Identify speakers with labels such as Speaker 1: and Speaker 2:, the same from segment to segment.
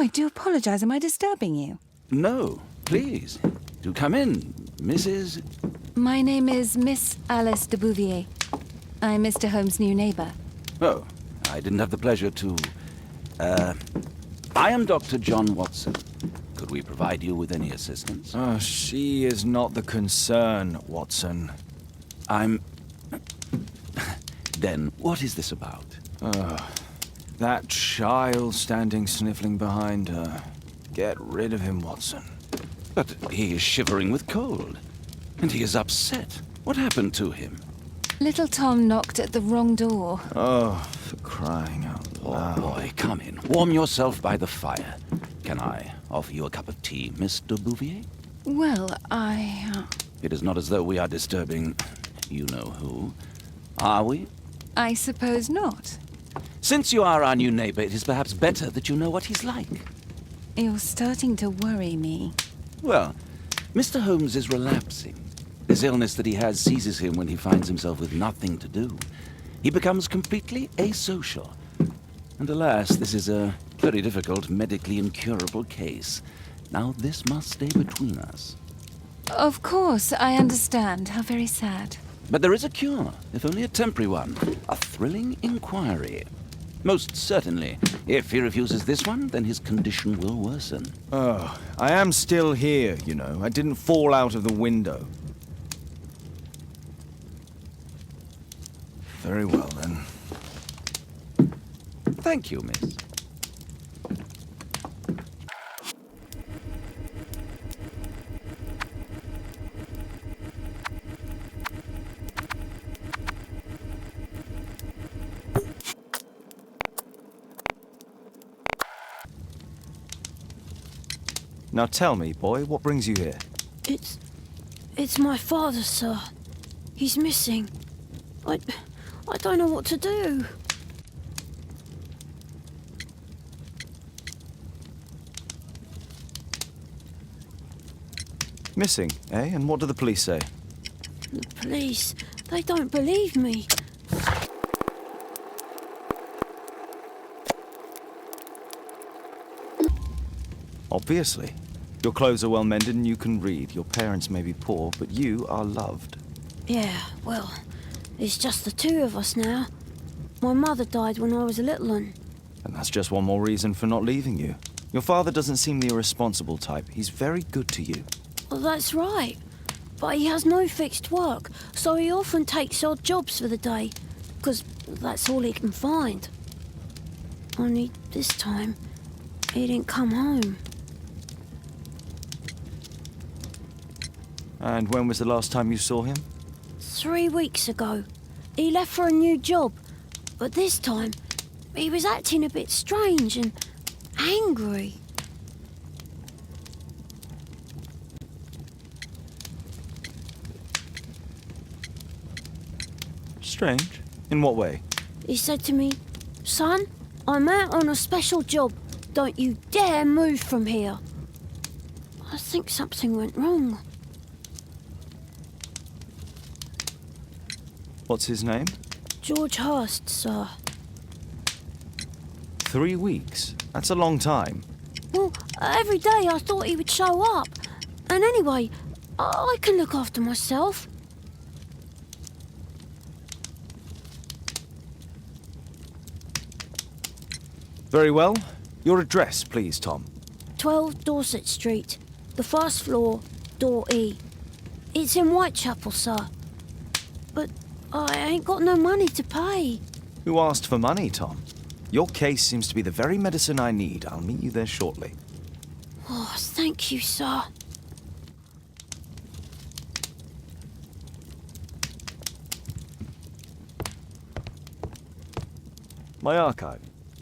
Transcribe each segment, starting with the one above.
Speaker 1: I do apologize. Am I disturbing you?
Speaker 2: No, please. Do come in, Mrs.
Speaker 1: My name is Miss Alice de Bouvier. I'm Mr. Holmes' new neighbor.
Speaker 2: Oh, I didn't have the pleasure to... I am Dr. John Watson. Could we provide you with any assistance?
Speaker 3: Oh, she is not the concern, Watson.
Speaker 2: Then, what is this about?
Speaker 3: That child standing sniffling behind her. Get rid of him, Watson.
Speaker 2: But he is shivering with cold. And he is upset. What happened to him?
Speaker 1: Little Tom knocked at the wrong door.
Speaker 3: Oh, for crying out loud.
Speaker 2: Oh, boy, come in. Warm yourself by the fire. Can I offer you a cup of tea, Mr. Bouvier?
Speaker 1: Well,
Speaker 2: It is not as though we are disturbing you-know-who. Are we?
Speaker 1: I suppose not.
Speaker 2: Since you are our new neighbor, it is perhaps better that you know what he's like.
Speaker 1: You're starting to worry me.
Speaker 2: Well, Mr. Holmes is relapsing. This illness that he has seizes him when he finds himself with nothing to do. He becomes completely asocial. And alas, this is a very difficult, medically incurable case. Now, this must stay between us.
Speaker 1: Of course, I understand. How very sad.
Speaker 2: But there is a cure, if only a temporary one. A thrilling inquiry. Most certainly. If he refuses this one, then his condition will worsen.
Speaker 3: Oh, I am still here, you know. I didn't fall out of the window. Very well, then.
Speaker 2: Thank you, miss.
Speaker 3: Now tell me, boy, what brings you here?
Speaker 4: It's my father, sir. He's missing. I don't know what to do.
Speaker 3: Missing, eh? And what do the police say?
Speaker 4: The police, they don't believe me.
Speaker 3: Obviously. Your clothes are well mended and you can read. Your parents may be poor, but you are loved.
Speaker 4: Yeah, well, it's just the two of us now. My mother died when I was a little one.
Speaker 3: And that's just one more reason for not leaving you. Your father doesn't seem the irresponsible type. He's very good to you.
Speaker 4: Well, that's right. But he has no fixed work, so he often takes odd jobs for the day, because that's all he can find. Only this time, he didn't come home.
Speaker 3: And when was the last time you saw him?
Speaker 4: 3 weeks ago. He left for a new job, but this time, he was acting a bit strange and angry.
Speaker 3: Strange? In what way?
Speaker 4: He said to me, "Son, I'm out on a special job. Don't you dare move from here." I think something went wrong.
Speaker 3: What's his name?
Speaker 4: George Hurst, sir.
Speaker 3: 3 weeks? That's a long time.
Speaker 4: Well, every day I thought he would show up. And anyway, I can look after myself.
Speaker 3: Very well. Your address, please, Tom.
Speaker 4: 12 Dorset Street, the first floor, door E. It's in Whitechapel, sir. But I ain't got no money to pay.
Speaker 3: Who asked for money, Tom? Your case seems to be the very medicine I need. I'll meet you there shortly.
Speaker 4: Oh, thank you, sir.
Speaker 3: My archive.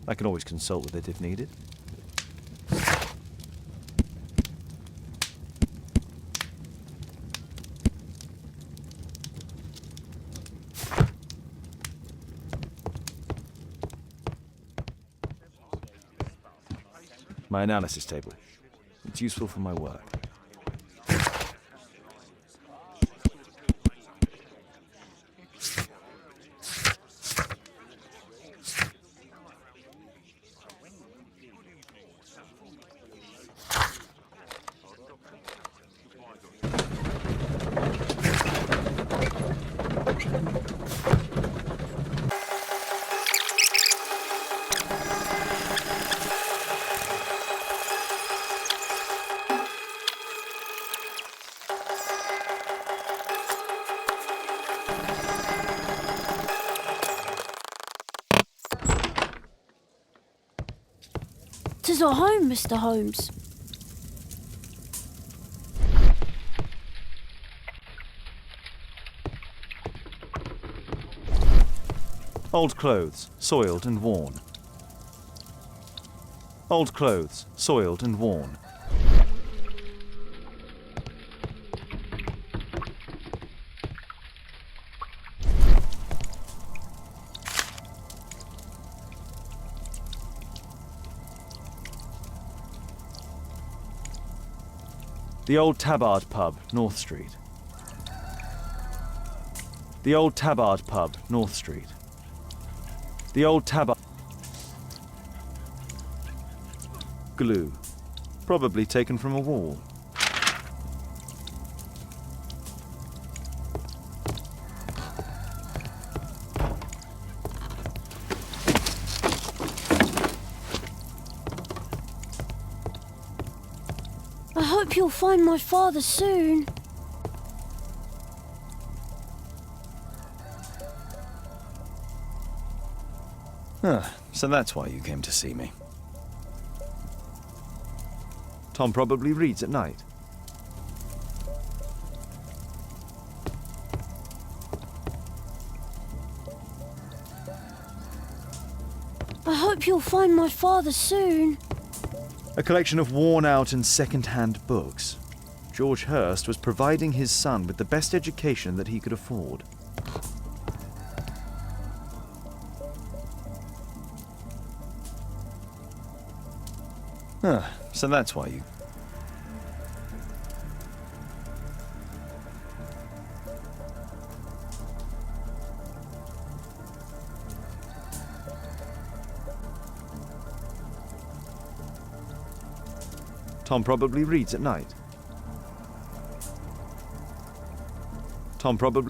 Speaker 3: I can always consult with it if needed. My analysis table. It's useful for my work.
Speaker 4: doctor's at home, Mr. Holmes.
Speaker 3: Old clothes, soiled and worn. Old clothes, soiled and worn. The Old Tabard Pub, North Street. The Old Tabard Pub, North Street. The Old Tabard... Glue. Probably taken from a wall.
Speaker 4: I hope you'll find my father soon.
Speaker 3: So that's why you came to see me. Tom probably reads at night.
Speaker 4: I hope you'll find my father soon.
Speaker 3: A collection of worn-out and second-hand books. George Hurst was providing his son with the best education that he could afford. So that's why you... Tom probably reads at night. Tom probably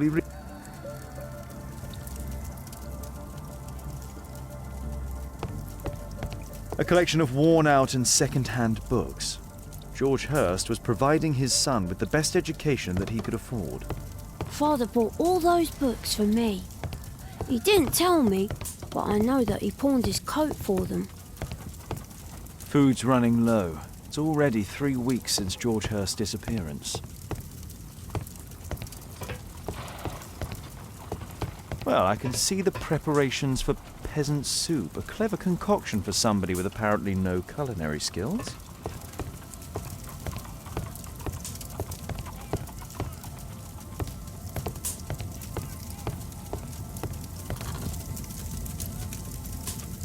Speaker 3: reads. A collection of worn-out and second-hand books. George Hurst was providing his son with the best education that he could afford.
Speaker 4: Father bought all those books for me. He didn't tell me, but I know that he pawned his coat for them.
Speaker 3: Food's running low. It's already 3 weeks since George Hurst's disappearance. Well, I can see the preparations for peasant soup, a clever concoction for somebody with apparently no culinary skills.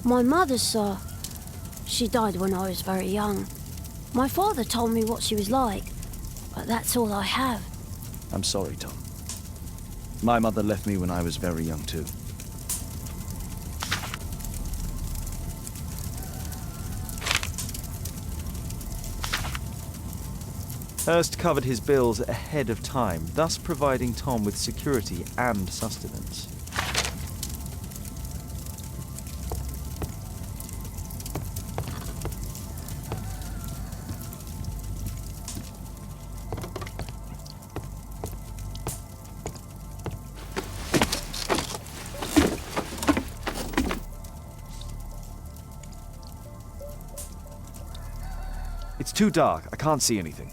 Speaker 4: My mother, sir. She died when I was very young. My father told me what she was like, but that's all I have.
Speaker 3: I'm sorry, Tom. My mother left me when I was very young, too. Hurst covered his bills ahead of time, thus providing Tom with security and sustenance. It's too dark. I can't see anything.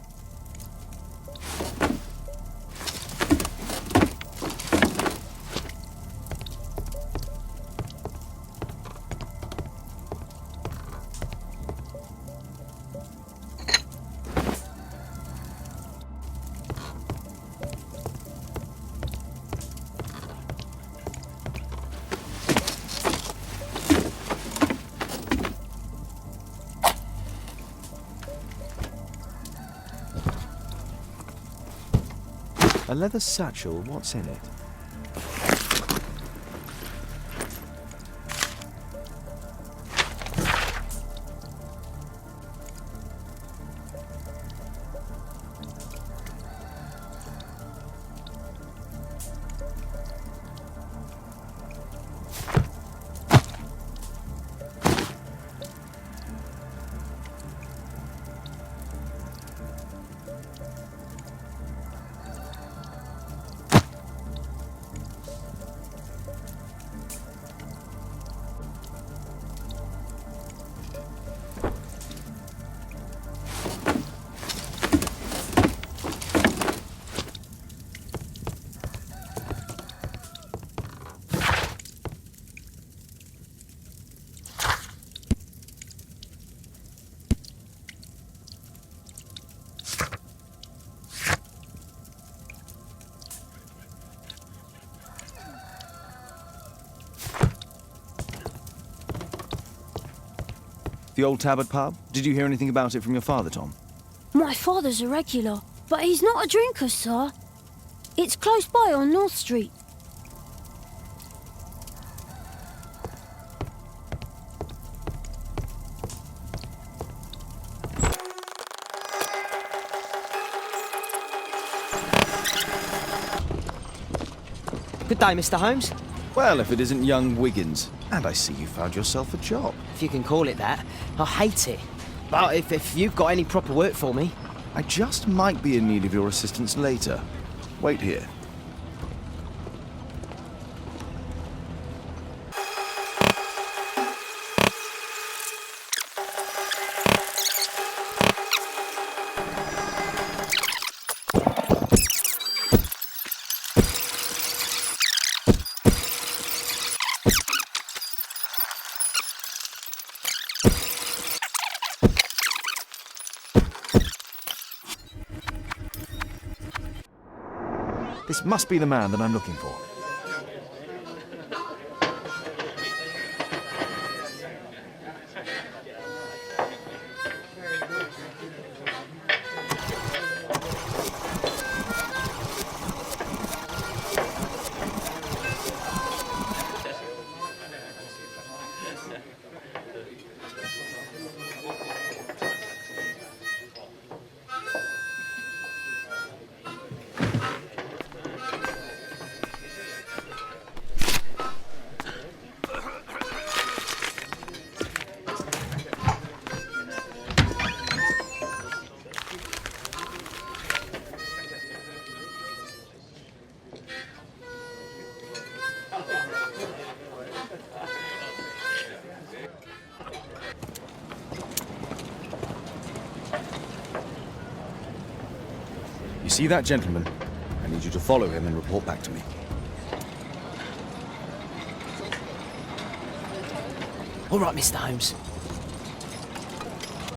Speaker 3: A leather satchel, what's in it? The old Tabard pub? Did you hear anything about it from your father, Tom?
Speaker 4: My father's a regular, but he's not a drinker, sir. It's close by on North Street.
Speaker 5: Good day, Mr. Holmes.
Speaker 3: Well, if it isn't young Wiggins. And I see you found yourself a job.
Speaker 5: If you can call it that. I hate it. But if you've got any proper work for me...
Speaker 3: I just might be in need of your assistance later. Wait here. This must be the man that I'm looking for. You see that gentleman? I need you to follow him and report back to me.
Speaker 5: All right, Mr. Holmes.